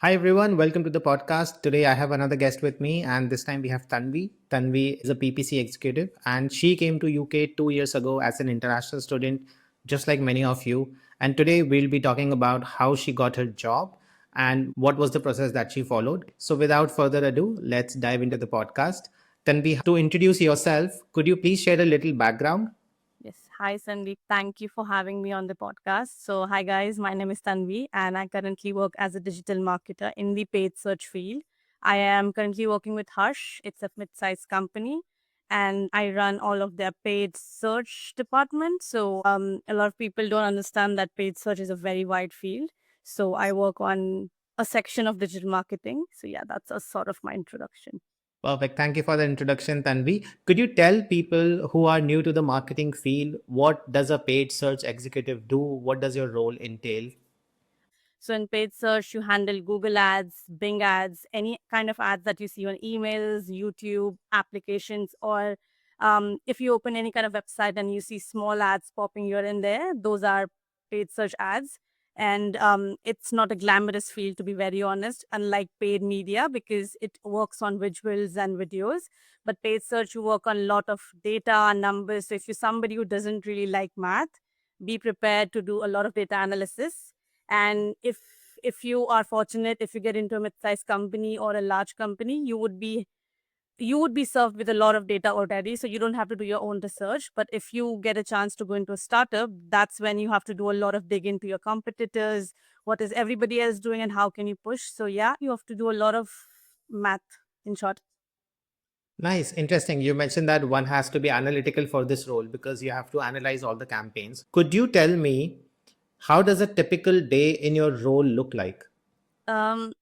Hi everyone, welcome to the podcast. Today I have another guest with me, and this time we have Tanvi. Tanvi is a PPC executive, and she came to UK 2 years ago as an international student, just like many of you. And today we'll be talking about how she got her job and what was the process that she followed. So without further ado, let's dive into the podcast. Tanvi, to introduce yourself, could you please share a little background? Yes. Hi, Sandeep. Thank you for having me on the podcast. So, hi, guys. My name is Tanvi, and I currently work as a digital marketer in the paid search field. I am currently working with Hush. It's a mid sized company, and I run all of their paid search department. So, a lot of people don't understand that paid search is a very wide field. So, I work on a section of digital marketing. So, yeah, that's a sort of my introduction. Perfect. Thank you for the introduction, Tanvi. Could you tell people who are new to the marketing field what does a paid search executive do? What does your role entail? So in paid search, you handle Google ads, Bing ads, any kind of ads that you see on emails, YouTube, applications, or if you open any kind of website and you see small ads popping here and there, those are paid search ads. And it's not a glamorous field, to be very honest, unlike paid media, because it works on visuals and videos. But paid search, you work on a lot of data, numbers. So if you're somebody who doesn't really like math, be prepared to do a lot of data analysis. And if you are fortunate, if you get into a mid-sized company or a large company, you would be served with a lot of data already, so you don't have to do your own research. But if you get a chance to go into a startup, that's when you have to do a lot of dig into your competitors, what is everybody else doing and how can you push. So yeah, you have to do a lot of math, in short. Nice, interesting. You mentioned that one has to be analytical for this role because you have to analyze all the campaigns. Could you tell me how does a typical day in your role look like? um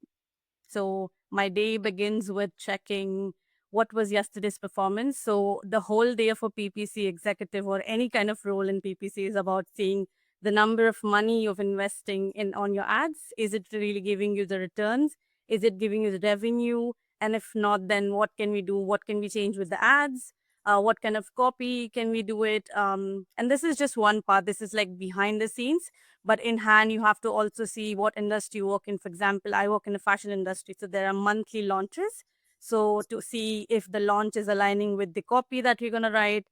So my day begins with checking what was yesterday's performance. So the whole day of a PPC executive or any kind of role in PPC is about seeing the number of money you're investing in on your ads. Is it really giving you the returns? Is it giving you the revenue? And if not, then what can we do? What can we change with the ads? What kind of copy can we do it? And this is just one part. This is like behind the scenes, but in hand you have to also see what industry you work in. For example, I work in the fashion industry, so there are monthly launches. So to see if the launch is aligning with the copy that you're going to write,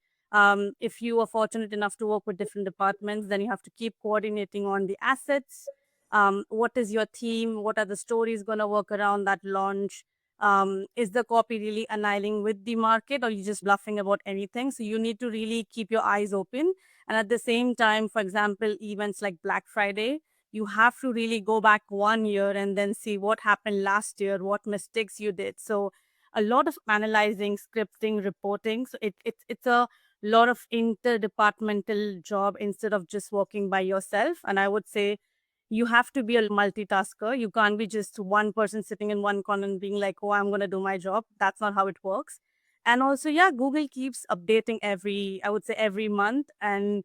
if you are fortunate enough to work with different departments, then you have to keep coordinating on the assets. What is your theme? What are the stories going to work around that launch? Is the copy really aligning with the market, or you just bluffing about anything? So you need to really keep your eyes open. And at the same time, for example, events like Black Friday, you have to really go back 1 year and then see what happened last year, what mistakes you did. So a lot of analyzing, scripting, reporting. So it's a lot of interdepartmental job instead of just working by yourself. And I would say you have to be a multitasker. You can't be just one person sitting in one corner and being like, oh, I'm going to do my job. That's not how it works. And also, yeah, Google keeps updating I would say every month. And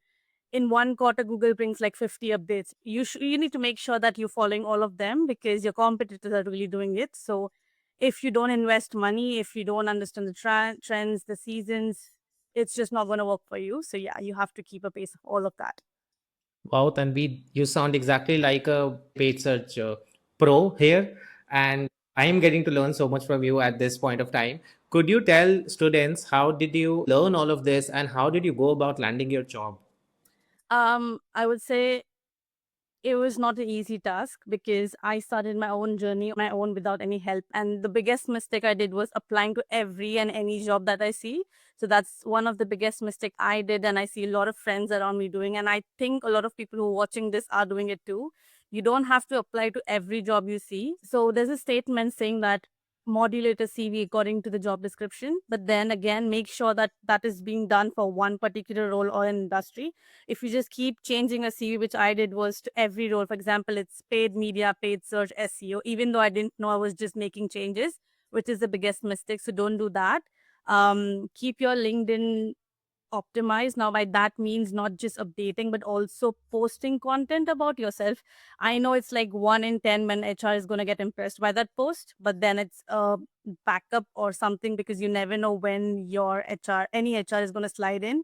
in one quarter, Google brings like 50 updates. You need to make sure that you're following all of them because your competitors are really doing it. So if you don't invest money, if you don't understand the trends, the seasons, it's just not going to work for you. So yeah, you have to keep a pace of all of that. Wow, Tanvi, you sound exactly like a paid search pro here. And I am getting to learn so much from you at this point of time. Could you tell students how did you learn all of this and how did you go about landing your job? I would say it was not an easy task because I started my own journey my own without any help. And the biggest mistake I did was applying to every and any job that I see. So that's one of the biggest mistake I did, and I see a lot of friends around me doing. And I think a lot of people who are watching this are doing it too. You don't have to apply to every job you see. So there's a statement saying that modulate a CV according to the job description, but then again, make sure that that is being done for one particular role or an industry. If you just keep changing a CV, which I did was to every role, for example, it's paid media, paid search, SEO, even though I didn't know, I was just making changes, which is the biggest mistake. So don't do that. Keep your LinkedIn optimized. Now, by that means not just updating, but also posting content about yourself. I know it's like 1 in 10 when HR is going to get impressed by that post, but then it's a backup or something because you never know when your any HR is going to slide in.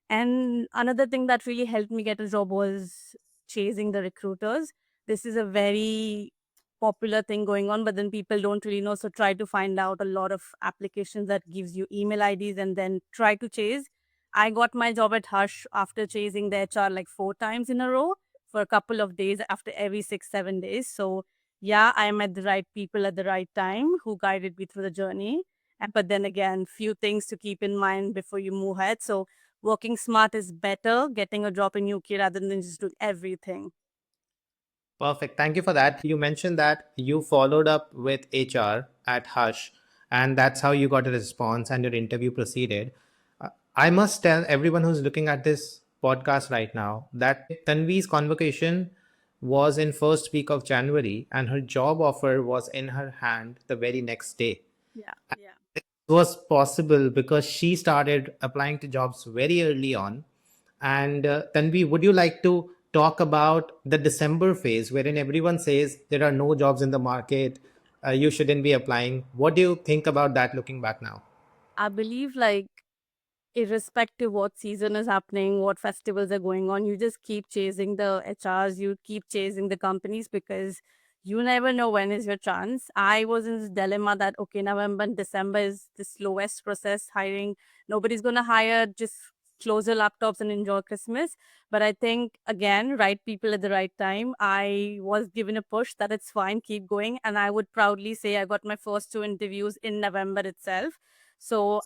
And another thing that really helped me get a job was chasing the recruiters. This is a very popular thing going on, but then people don't really know. So try to find out a lot of applications that gives you email IDs and then try to chase. I got my job at Hush after chasing the HR like 4 times in a row for a couple of days after every 6, 7 days. So yeah, I met the right people at the right time who guided me through the journey. And but then again, few things to keep in mind before you move ahead. So working smart is better, getting a job in UK rather than just doing everything. Perfect. Thank you for that. You mentioned that you followed up with HR at Hush, and that's how you got a response and your interview proceeded. I must tell everyone who's looking at this podcast right now that Tanvi's convocation was in first week of January and her job offer was in her hand the very next day. Yeah, yeah. Was possible because she started applying to jobs very early on. And Tanvi, would you like to talk about the December phase wherein everyone says there are no jobs in the market, you shouldn't be applying? What do you think about that looking back now? I believe like irrespective what season is happening, what festivals are going on, you just keep chasing the HRs, you keep chasing the companies because you never know when is your chance. I was in this dilemma that okay, November and December is the slowest process hiring. Nobody's gonna hire, just close your laptops and enjoy Christmas. But I think again, right people at the right time. I was given a push that it's fine, keep going. And I would proudly say I got my first 2 interviews in November itself. So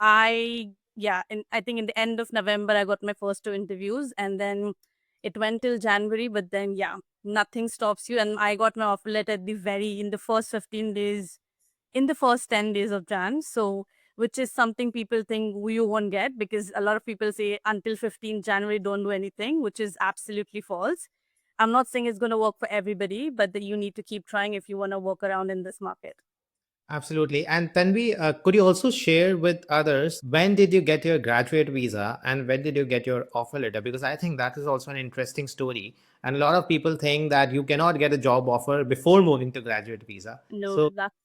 yeah, and I think in the end of November I got my first 2 interviews, and then it went till January. But then yeah, nothing stops you, and I got my offer letter at the very in the first 15 days, in the first 10 days of Jan. So which is something people think you won't get because a lot of people say until 15 January don't do anything, which is absolutely false. I'm not saying it's going to work for everybody, but that you need to keep trying if you want to work around in this market. Absolutely. And Tanvi, could you also share with others when did you get your graduate visa and when did you get your offer letter? Because I think that is also an interesting story. And a lot of people think that you cannot get a job offer before moving to graduate visa. No, So that's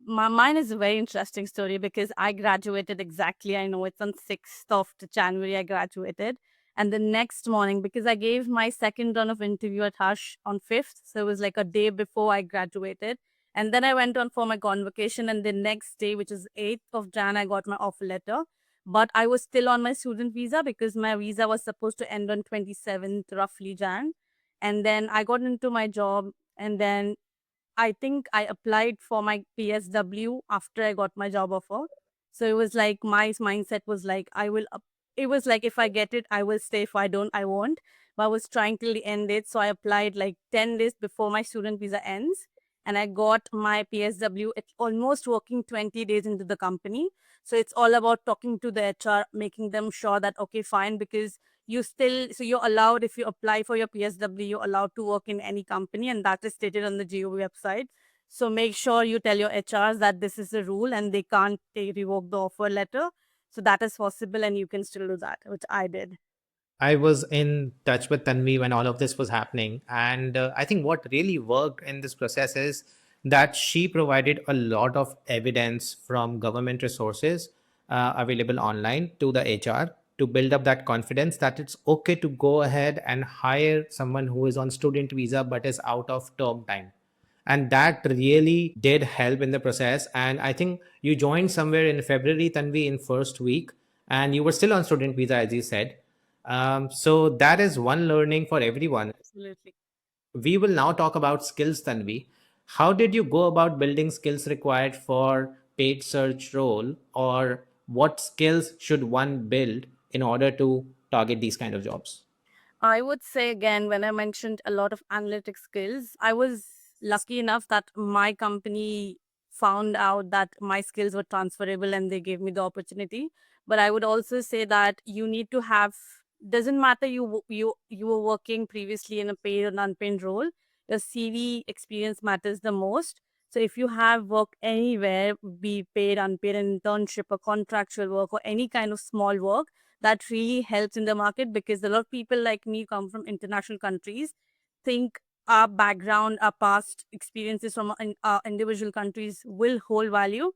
mine is a very interesting story because I graduated exactly. I know it's on 6th of January. I graduated, and the next morning, because I gave my second run of interview at Hush on 5th, so it was like a day before I graduated, and then I went on for my convocation, and the next day, which is 8th of Jan, I got my offer letter. But I was still on my student visa because my visa was supposed to end on 27th, roughly Jan, and then I got into my job, and then I think I applied for my PSW after I got my job offer. So it was like my mindset was like it was like if I get it, I will stay. If I don't, I won't. But I was trying till the end date. So I applied like 10 days before my student visa ends. And I got my PSW. It's almost working 20 days into the company. So it's all about talking to the HR, making them sure that okay, fine, because you still so you're allowed if you apply for your PSW, you're allowed to work in any company, and that is stated on the GOV website. So make sure you tell your HRs that this is the rule and they can't revoke the offer letter. So that is possible, and you can still do that, which I did. I was in touch with Tanvi when all of this was happening. And I think what really worked in this process is that she provided a lot of evidence from government resources available online to the HR to build up that confidence that it's okay to go ahead and hire someone who is on student visa but is out of term time. And that really did help in the process. And I think you joined somewhere in February, Tanvi, in first week, and you were still on student visa, as you said. So that is one learning for everyone. Absolutely. We will now talk about skills, Tanvi. How did you go about building skills required for paid search role, or what skills should one build in order to target these kind of jobs? I would say again, when I mentioned a lot of analytic skills, I was lucky enough that my company found out that my skills were transferable and they gave me the opportunity. But I would also say that you need to have doesn't matter you were working previously in a paid or unpaid role. Your CV experience matters the most. So if you have worked anywhere, be paid, unpaid, an internship, or contractual work, or any kind of small work, that really helps in the market because a lot of people like me come from international countries, think our background, our past experiences from our individual countries will hold value.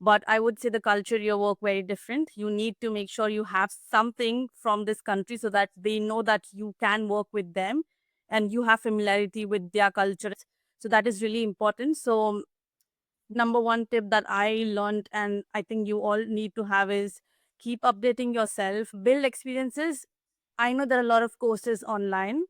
But I would say the culture, your work, very different. You need to make sure you have something from this country so that they know that you can work with them and you have familiarity with their culture. So that is really important. So number one tip that I learned, and I think you all need to have, is keep updating yourself, build experiences. I know there are a lot of courses online,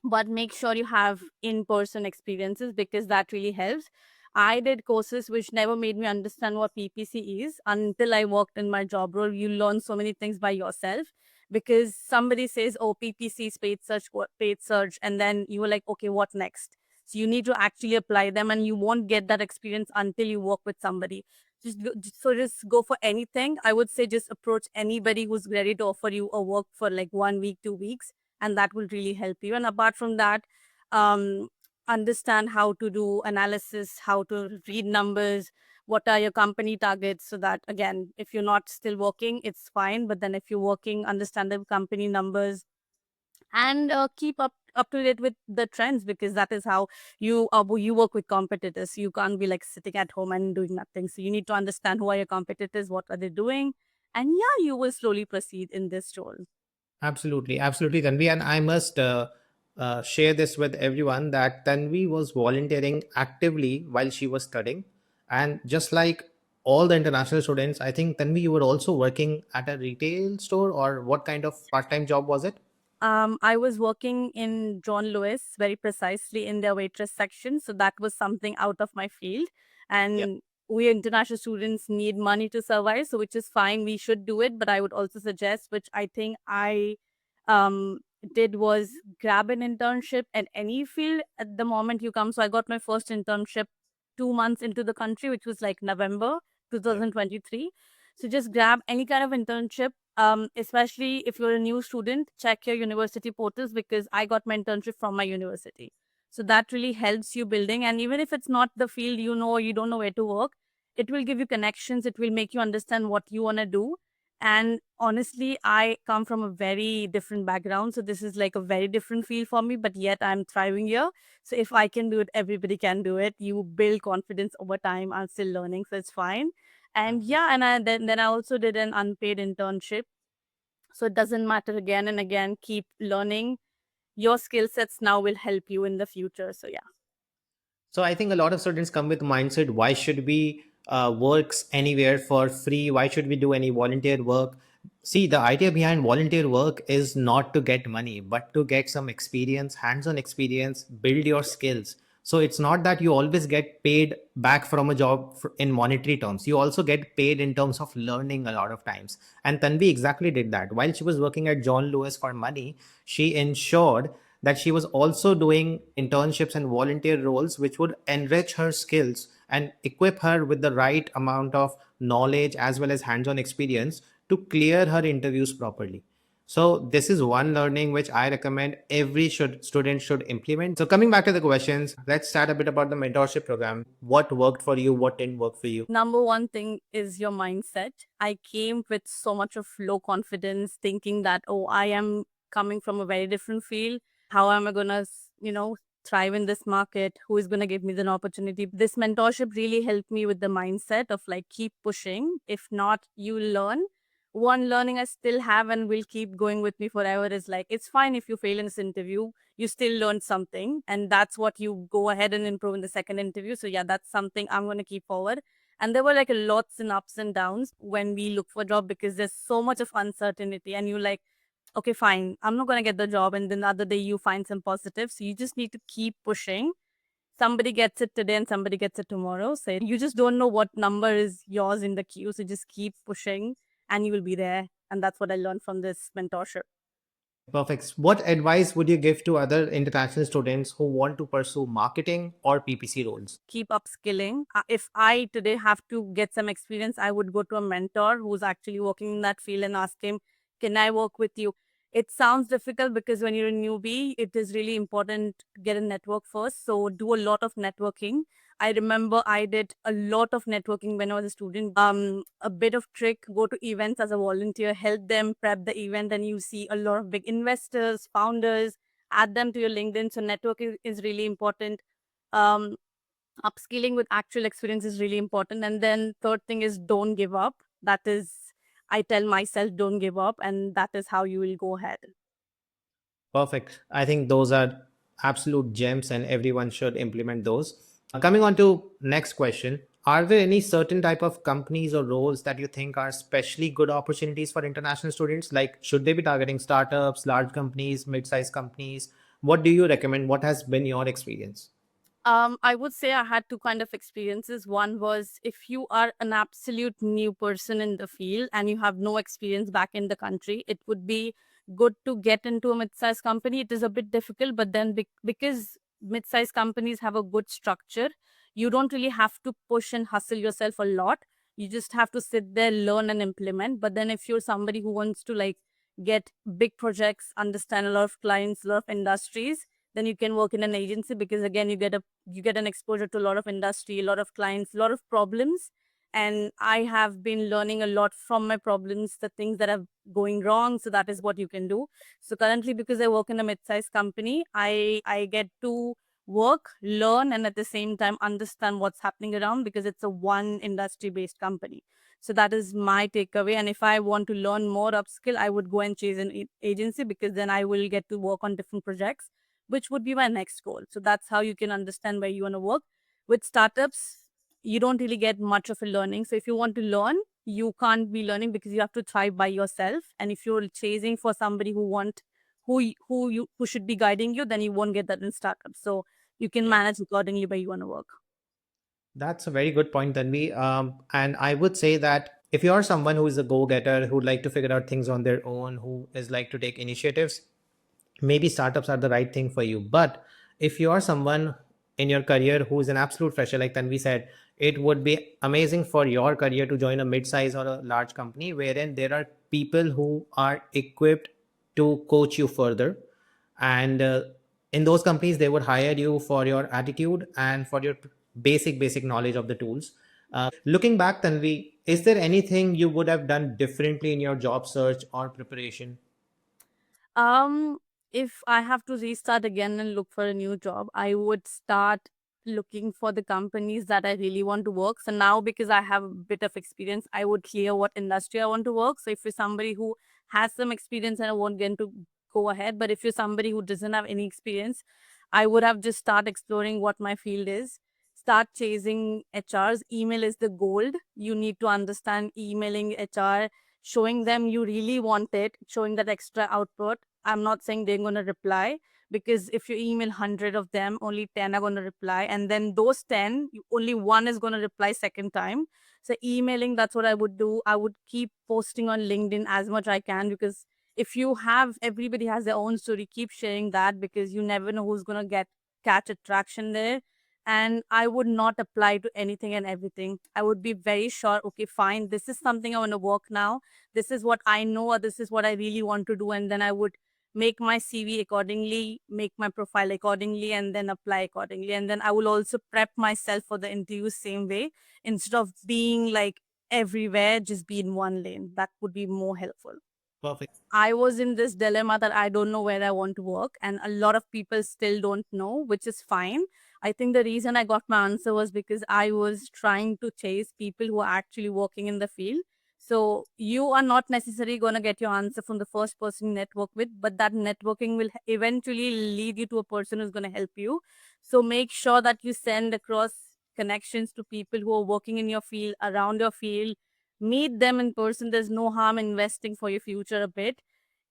but make sure you have in-person experiences because that really helps. I did courses which never made me understand what PPC is until I worked in my job role. You learn so many things by yourself because somebody says, oh, PPC is paid search, paid search, and then you were like, okay, what next? So you need to actually apply them, and you won't get that experience until you work with somebody. Just go for anything. I would say just approach anybody who's ready to offer you a work for like 1 week, 2 weeks, and that will really help you. And apart from that, um, understand how to do analysis, how to read numbers, what are your company targets, so that again, if you're not still working, it's fine, but then if you're working, understand the company numbers, and keep up to date with the trends, because that is how you work with competitors. You can't be like sitting at home and doing nothing, so you need to understand who are your competitors, what are they doing, and yeah, you will slowly proceed in this role. Absolutely, absolutely, Tanvi. And I must share this with everyone that Tanvi was volunteering actively while she was studying. And just like all the international students, I think, Tanvi, you were also working at a retail store, or what kind of part time job was it? I was working in John Lewis, very precisely in their waitress section. So that was something out of my field. Yeah. And we international students need money to survive, so which is fine. We should do it. But I would also suggest, which I think I um, did, was grab an internship at any field at the moment you come. So I got my first internship 2 months into the country, which was like November Yeah. 2023. So just grab any kind of internship, especially if you're a new student, check your university portals, because I got my internship from my university. So that really helps you building. And even if it's not the field you know, or you don't know where to work, it will give you connections. It will make you understand what you want to do. And honestly, I come from a very different background. So this is like a very different field for me, but yet I'm thriving here. So if I can do it, everybody can do it. You build confidence over time. I'm still learning, so it's fine. And Absolutely. yeah, and then I also did an unpaid internship. So it doesn't matter, again and again, keep learning. Your skill sets now will help you in the future. So yeah. So I think a lot of students come with mindset: why should we works anywhere for free? Why should we do any volunteer work? See, the idea behind volunteer work is not to get money, but to get some experience, hands-on experience, build your skills. So it's not that you always get paid back from a job in monetary terms. You also get paid in terms of learning a lot of times. And Tanvi exactly did that. While she was working at John Lewis for money, she ensured that she was also doing internships and volunteer roles which would enrich her skills and equip her with the right amount of knowledge as well as hands on experience to clear her interviews properly. So this is one learning which I recommend every student should implement. So coming back to the questions, let's chat a bit about the mentorship program. What worked for you? What didn't work for you? Number one thing is your mindset. I came with so much of low confidence, thinking that, oh, I am coming from a very different field. How am I going to, thrive in this market? Who is going to give me the opportunity? This mentorship really helped me with the mindset of like, keep pushing. If not, you learn. One learning I still have and will keep going with me forever is like, it's fine if you fail in this interview, you still learned something. And that's what you go ahead and improve in the second interview. So, yeah, that's something I'm going to keep forward. And there were like lots and ups and downs when we look for a job, because there's so much of uncertainty, and you like, okay, fine, I'm not going to get the job, and then the other day you find some positive. So you just need to keep pushing. Somebody gets it today and somebody gets it tomorrow, so you just don't know what number is yours in the queue. So just keep pushing and you will be there. And that's what I learned from this mentorship. Perfect. What advice would you give to other international students who want to pursue marketing or PPC roles? Keep upskilling. If I today have to get some experience, I would go to a mentor who's actually working in that field and ask him, can I work with you? It sounds difficult because when you're a newbie, it is really important to get a network first. So do a lot of networking. I remember I did a lot of networking when I was a student. A bit of trick, go to events as a volunteer, help them prep the event, and you see a lot of big investors, founders, add them to your LinkedIn. So networking is really important. Um, Upskilling with actual experience is really important. And then third thing is, don't give up. That is, I tell myself, don't give up, and that is how you will go ahead. Perfect. I think those are absolute gems, and everyone should implement those. Coming on to next question, are there any certain type of companies or roles that you think are especially good opportunities for international students? Like, should they be targeting startups, large companies, mid-sized companies? What do you recommend? What has been your experience? I would say I had two kind of experiences. One was if you are an absolute new person in the field and you have no experience back in the country, it would be good to get into a mid-sized company. It is a bit difficult, but then because mid-sized companies have a good structure, you don't really have to push and hustle yourself a lot. You just have to sit there, learn and implement. But then if you're somebody who wants to like get big projects, understand a lot of clients, a lot of industries, then you can work in an agency, because again you get an exposure to a lot of industry, a lot of clients, a lot of problems. And I have been learning a lot from my problems, the things that are going wrong. So that is what you can do. So currently, because I work in a mid-sized company, I get to work, learn, and at the same time understand what's happening around, because it's a one industry based company. So that is my takeaway. And if I want to learn more upskill, I would go and chase an agency, because then I will get to work on different projects, which would be my next goal. So that's how you can understand where you want to work. With startups, you don't really get much of a learning. So if you want to learn, you can't be learning, because you have to thrive by yourself. And if you're chasing for somebody who should be guiding you, then you won't get that in startups. So you can manage accordingly where you want to work. That's a very good point, Tanvi. And I would say that if you are someone who is a go-getter, who would like to figure out things on their own, who is like to take initiatives, maybe startups are the right thing for you. But if you are someone in your career who is an absolute fresher, like Tanvi said, it would be amazing for your career to join a mid-size or a large company wherein there are people who are equipped to coach you further. And in those companies, they would hire you for your attitude and for your basic knowledge of the tools. Looking back, Tanvi, is there anything you would have done differently in your job search or preparation? Um, if I have to restart again and look for a new job, I would start looking for the companies that I really want to work. So now, because I have a bit of experience, I would clear what industry I want to work. So if you're somebody who has some experience, and I won't get to go ahead. But if you're somebody who doesn't have any experience, I would have just start exploring what my field is. Start chasing HRs. Email is the gold. You need to understand emailing HR, showing them you really want it, showing that extra output. I'm not saying they're going to reply, because if you email 100 of them, only 10 are going to reply. And then those 10, only one is going to reply second time. So emailing, that's what I would do. I would keep posting on LinkedIn as much I can, because if you have, everybody has their own story, keep sharing that, because you never know who's going to catch attraction there. And I would not apply to anything and everything. I would be very sure, okay, fine, this is something I want to work now. This is what I know, or this is what I really want to do. And then I would make my CV accordingly, make my profile accordingly, and then apply accordingly. And then I will also prep myself for the interview same way, instead of being like everywhere, just be in one lane. That would be more helpful. Perfect. I was in this dilemma that I don't know where I want to work, and a lot of people still don't know, which is fine. I think the reason I got my answer was because I was trying to chase people who are actually working in the field. So you are not necessarily going to get your answer from the first person you network with, but that networking will eventually lead you to a person who's going to help you. So make sure that you send across connections to people who are working in your field, around your field. Meet them in person. There's no harm investing for your future a bit.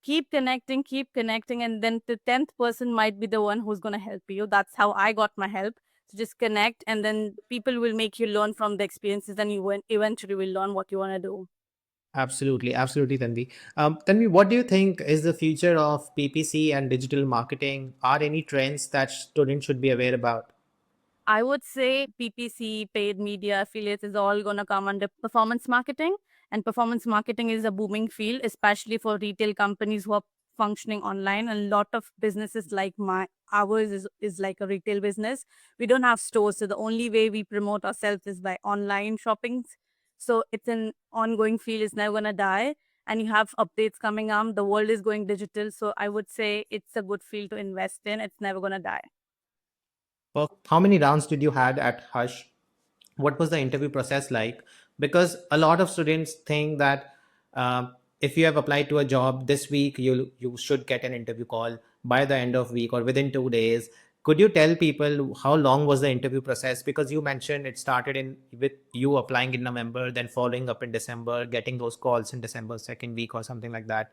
Keep connecting, and then the 10th person might be the one who's going to help you. That's how I got my help. So just connect, and then people will make you learn from the experiences, and you eventually will learn what you want to do. Absolutely, Tanvi. Tanvi, what do you think is the future of PPC and digital marketing? Are any trends that students should be aware about? I would say PPC, paid media, affiliates is all going to come under performance marketing. And performance marketing is a booming field, especially for retail companies who are functioning online. A lot of businesses like ours is like a retail business. We don't have stores. So the only way we promote ourselves is by online shopping. So it's an ongoing field, it's never going to die. And you have updates coming up. The world is going digital. So I would say it's a good field to invest in. It's never going to die. How many rounds did you had at Hush? What was the interview process like? Because a lot of students think that if you have applied to a job this week, you should get an interview call. by the end of week or within 2 days. Could you tell people how long was the interview process? Because you mentioned it started in with you applying in November, then following up in December, getting those calls in December second week or something like that.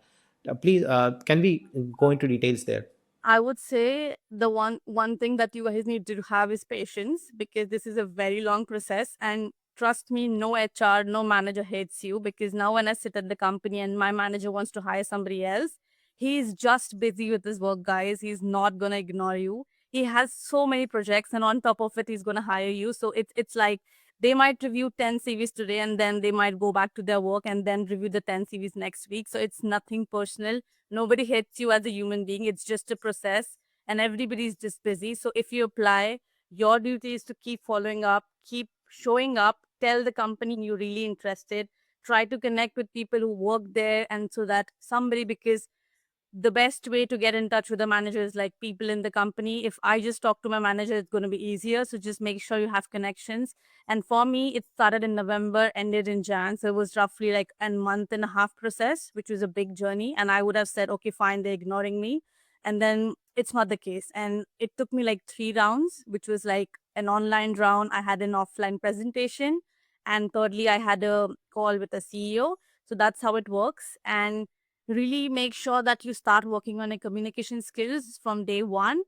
Please, can we go into details there? I would say the one thing that you guys need to have is patience, because this is a very long process. And trust me, no HR, no manager hates you, because now when I sit at the company and my manager wants to hire somebody else, he's just busy with his work, guys. He's not gonna ignore you. He has so many projects, and on top of it, he's gonna hire you. So it's like they might review 10 CVs today, and then they might go back to their work and then review the 10 CVs next week. So it's nothing personal. Nobody hates you as a human being. It's just a process, and everybody's just busy. So if you apply, your duty is to keep following up, keep showing up, tell the company you're really interested, try to connect with people who work there, and so that somebody, because the best way to get in touch with the manager is like people in the company. If I just talk to my manager, it's going to be easier. So just make sure you have connections. And for me, it started in November, ended in Jan. So it was roughly like a month and a half process, which was a big journey. And I would have said, okay, fine, they're ignoring me. And then it's not the case. And it took me like 3 rounds, which was like an online round. I had an offline presentation. And thirdly, I had a call with the CEO. So that's how it works. And really make sure that you start working on your communication skills from day one,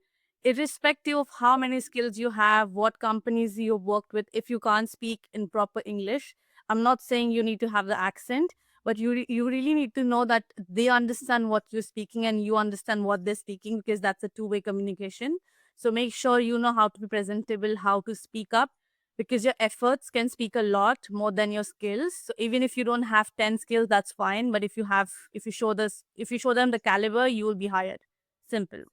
irrespective of how many skills you have, what companies you've worked with. If you can't speak in proper English, I'm not saying you need to have the accent, but you really need to know that they understand what you're speaking and you understand what they're speaking, because that's a two-way communication. So make sure you know how to be presentable, how to speak up, because your efforts can speak a lot more than your skills. So even if you don't have 10 skills, that's fine. But if you show them the caliber, you will be hired. Simple.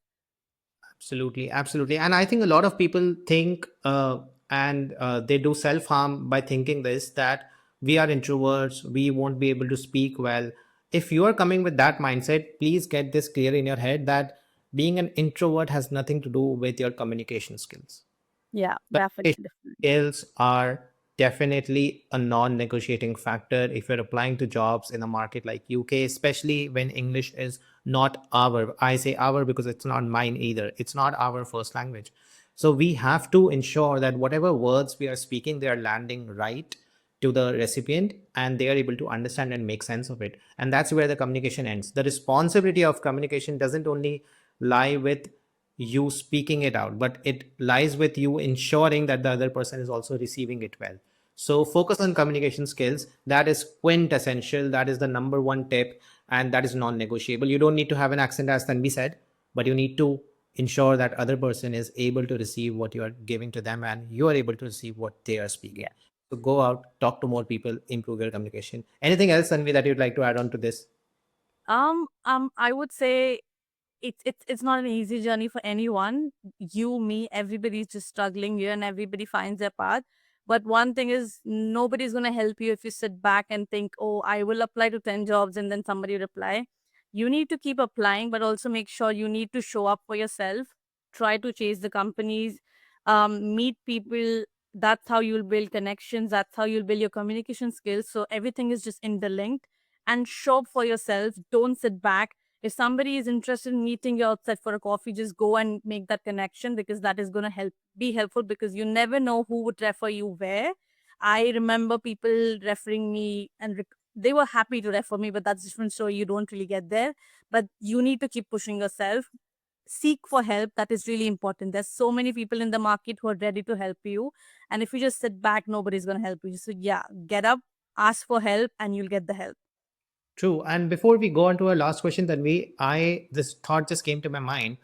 Absolutely, absolutely. And I think a lot of people think and they do self harm by thinking this, that we are introverts, we won't be able to speak well. If you are coming with that mindset, please get this clear in your head that being an introvert has nothing to do with your communication skills. Yeah, Communication definitely. skills are definitely a non-negotiating factor if you're applying to jobs in a market like UK, especially when English is not our, I say our because it's not mine either. It's not our first language. So we have to ensure that whatever words we are speaking, they are landing right to the recipient and they are able to understand and make sense of it. And that's where the communication ends. The responsibility of communication doesn't only lie with you speaking it out, but it lies with you ensuring that the other person is also receiving it well. So focus on communication skills. That is quintessential. That is the number one tip, and that is non-negotiable. You don't need to have an accent, as Tanvi said, but you need to ensure that other person is able to receive what you are giving to them, and you are able to receive what they are speaking. Yeah. So go out, talk to more people, improve your communication. Anything else, Tanvi, that you'd like to add on to this? I would say it's not an easy journey for anyone. You, me, everybody's just struggling here, and everybody finds their path. But one thing is, nobody's gonna help you if you sit back and think, "Oh, I will apply to 10 jobs," and then somebody reply. You need to keep applying, but also make sure you need to show up for yourself. Try to chase the companies, meet people. That's how you'll build connections. That's how you'll build your communication skills. So everything is just interlinked. And show up for yourself. Don't sit back. If somebody is interested in meeting you outside for a coffee, just go and make that connection, because that is going to be helpful, because you never know who would refer you where. I remember people referring me, and they were happy to refer me, but that's a different story. You don't really get there, but you need to keep pushing yourself. Seek for help. That is really important. There's so many people in the market who are ready to help you, and if you just sit back, nobody's going to help you. So yeah, get up, ask for help, and you'll get the help. True. And before we go on to our last question, then this thought just came to my mind.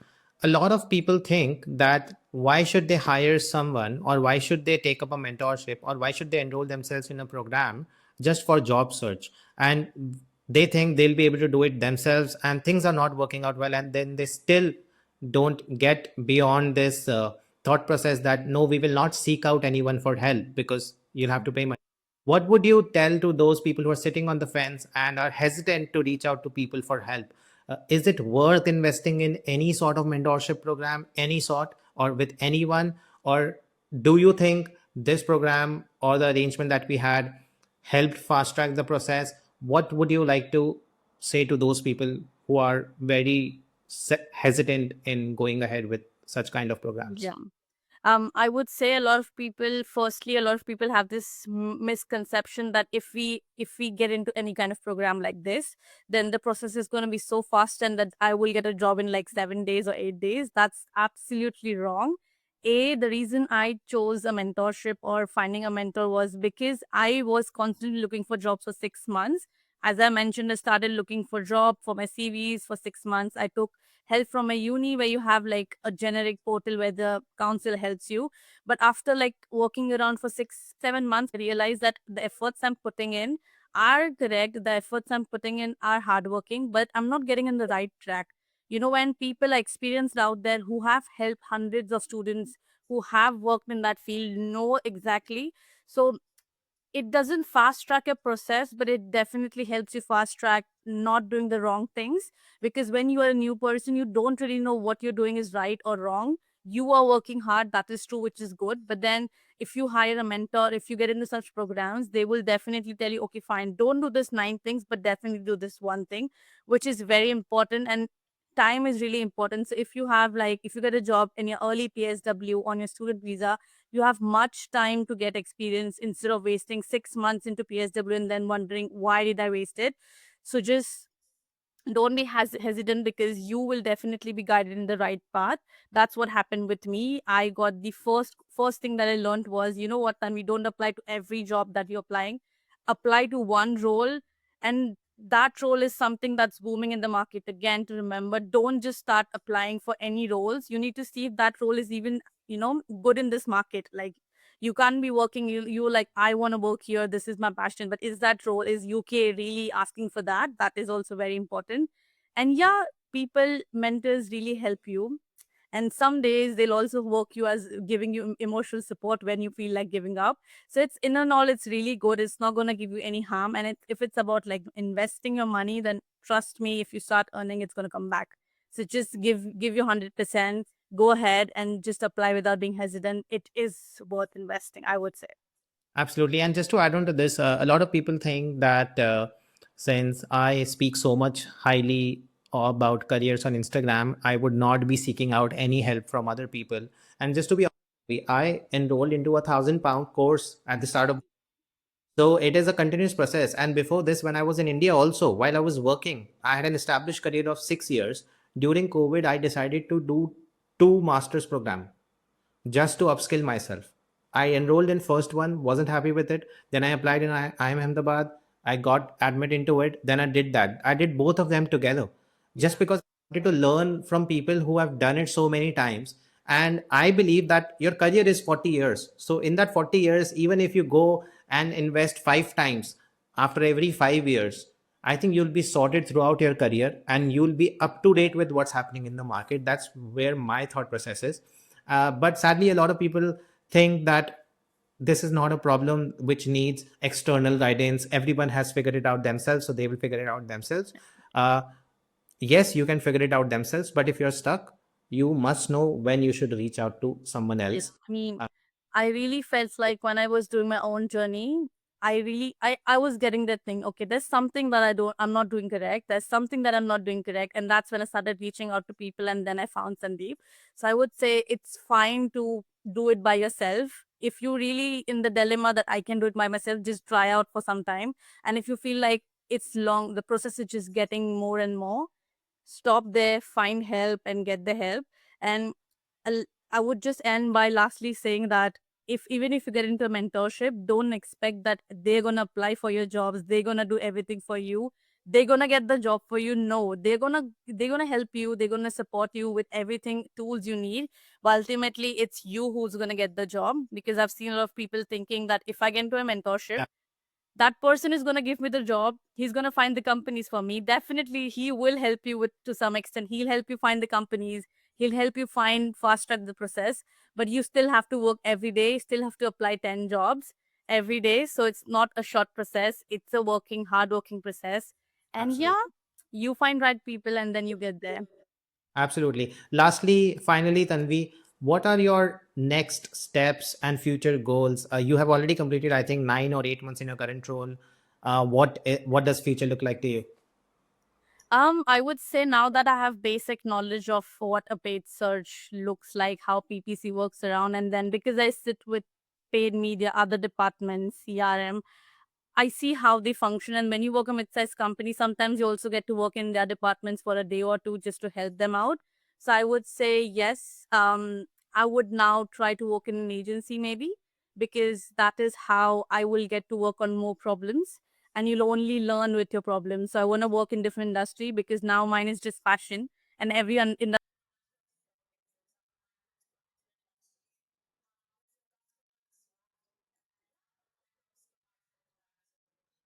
A lot of people think that why should they hire someone, or why should they take up a mentorship, or why should they enroll themselves in a program just for job search? And they think they'll be able to do it themselves, and things are not working out well. And then they still don't get beyond this thought process that no, we will not seek out anyone for help because you'll have to pay money. What would you tell to those people who are sitting on the fence and are hesitant to reach out to people for help? Is it worth investing in any sort of mentorship program, any sort, or with anyone? Or do you think this program or the arrangement that we had helped fast track the process? What would you like to say to those people who are very hesitant in going ahead with such kind of programs? Yeah. I would say a lot of people, firstly, a lot of people have this misconception that if we get into any kind of program like this, then the process is going to be so fast and that I will get a job in like 7 days or 8 days. That's absolutely wrong. The reason I chose a mentorship or finding a mentor was because I was constantly looking for jobs for 6 months. As I mentioned, I started looking for job for my CVs for 6 months. I took help from a uni where you have like a generic portal where the council helps you. But after like working around for 6 7 months, I realized that the efforts I'm putting in are correct, the efforts I'm putting in are hardworking, but I'm not getting in the right track. When people are experienced out there who have helped hundreds of students who have worked in that field know exactly. So it doesn't fast track your process, but it definitely helps you fast track not doing the wrong things. Because when you are a new person, you don't really know what you're doing is right or wrong. You are working hard, that is true, which is good. But then if you hire a mentor, if you get into such programs, they will definitely tell you, okay, fine, don't do this 9 things, but definitely do this one thing, which is very important. And time is really important. So if you have like, if you get a job in your early PSW on your student visa, you have much time to get experience instead of wasting 6 months into PSW and then wondering why did I waste it. So just don't be hesitant, because you will definitely be guided in the right path. That's what happened with me. I got the first thing that I learned was, you know what, and we don't apply to every job that you're applying. Apply to one role, and that role is something that's booming in the market. Again, to remember, don't just start applying for any roles. You need to see if that role is even, good in this market. Like, you can't be working, you like, I want to work here, this is my passion, but is that role, is UK really asking for that? That is also very important. And yeah, people, mentors really help you. And some days they'll also work you as giving you emotional support when you feel like giving up. So it's, in and all, it's really good. It's not going to give you any harm. And if it's about like investing your money, then trust me, if you start earning, it's going to come back. So just give your 100%. Go ahead and just apply without being hesitant. It is worth investing, I would say. Absolutely. And just to add on to this, a lot of people think that since I speak so much highly about careers on Instagram, I would not be seeking out any help from other people. And just to be honest, I enrolled into £1,000 course at the start of. So it is a continuous process. And before this, when I was in India also, while I was working, I had an established career of 6 years. During COVID, I decided to do two master's program just to upskill myself. I enrolled in first one, wasn't happy with it. Then I applied in IIM Ahmedabad. I got admitted into it. Then I did that. I did both of them together just because I wanted to learn from people who have done it so many times. And I believe that your career is 40 years. So in that 40 years, even if you go and invest 5 times after every 5 years, I think you'll be sorted throughout your career and you'll be up to date with what's happening in the market. That's where my thought process is. But sadly, a lot of people think that this is not a problem which needs external guidance. Everyone has figured it out themselves, so they will figure it out themselves. Uh, yes, you can figure it out themselves, but if you're stuck, you must know when you should reach out to someone Yes, else. I mean, Uh, I really felt like when I was doing my own journey, I was getting that thing. Okay, there's something that I'm not doing correct. There's something that I'm not doing correct. And that's when I started reaching out to people, and then I found Sandeep. So I would say it's fine to do it by yourself. If you really in the dilemma that I can do it by myself, just try out for some time. And if you feel like it's long, the process is just getting more and more, stop there, find help, and get the help. And I'll- I would just end by lastly saying that if even if you get into a mentorship, don't expect that they're gonna apply for your jobs, they're gonna do everything for you, they're gonna get the job for you. No, they're gonna help you, they're gonna support you with everything tools you need. But ultimately, it's you who's gonna get the job, because I've seen a lot of people thinking that if I get into a mentorship, that person is going to give me the job, he's going to find the companies for me. Definitely he will help you with, to some extent he'll help you find the companies, he'll help you find fast track the process. But you still have to work every day, still have to apply 10 jobs every day. So it's not a short process, it's a working hard working process. And yeah, Absolutely. you find right people and then you get there. Absolutely. Lastly, finally, Tanvi, what are your next steps and future goals? You have already completed, I think, 9 or 8 months in your current role. What does future look like to you? I would say now that I have basic knowledge of what a paid search looks like, how PPC works around, and then because I sit with paid media, other departments, CRM, I see how they function. And when you work a mid-sized company, sometimes you also get to work in their departments for a day or two just to help them out. So I would say yes. I would now try to work in an agency maybe, because that is how I will get to work on more problems, and you'll only learn with your problems. So I want to work in different industry because now mine is just fashion, and every industry.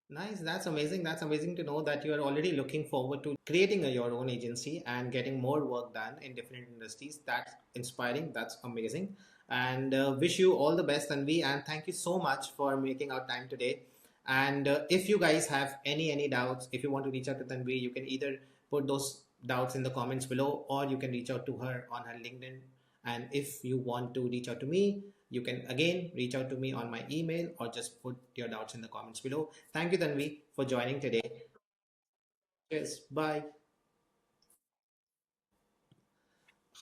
Nice. That's amazing. That's amazing to know that you are already looking forward to creating your own agency and getting more work done in different industries. That's inspiring. That's amazing. And wish you all the best, Tanvi. And thank you so much for making our time today. And if you guys have any doubts, if you want to reach out to Tanvi, you can either put those doubts in the comments below, or you can reach out to her on her LinkedIn. And if you want to reach out to me, you can again reach out to me on my email, or just put your doubts in the comments below. Thank you, Tanvi, for joining today. Cheers. Bye.